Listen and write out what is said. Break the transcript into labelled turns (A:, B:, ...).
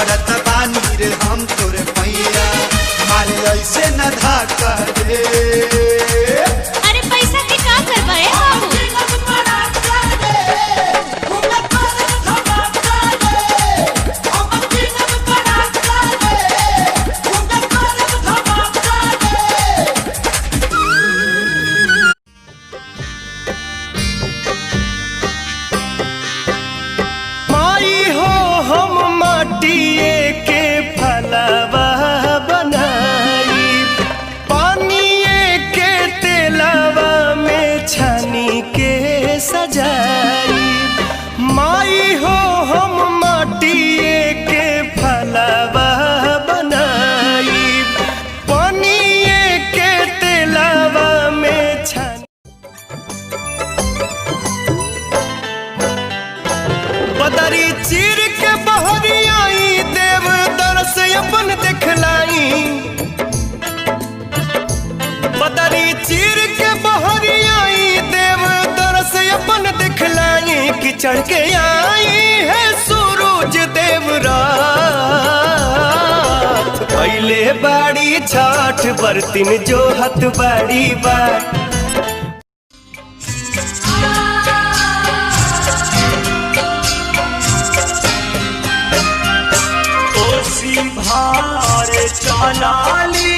A: पड़त बानी रे हम तोरे पैया मारे ऐसे न धाका रे।
B: अरे पैसा के का करबे बाबू?
C: माई हो हम माटिए के फलवा बनाई पानिए के तेलवा में छानी। बदरी चीर के बहरी आई देव दरस अपन देखलाई। बदरी चीर के बहरी आई देव दरस अपन देखलाई कि चढ़ के आई है सूरज देव रात। पहले बाड़ी छठ बरतिन जो हथ बाड़ी बाट।
D: भारे चलाली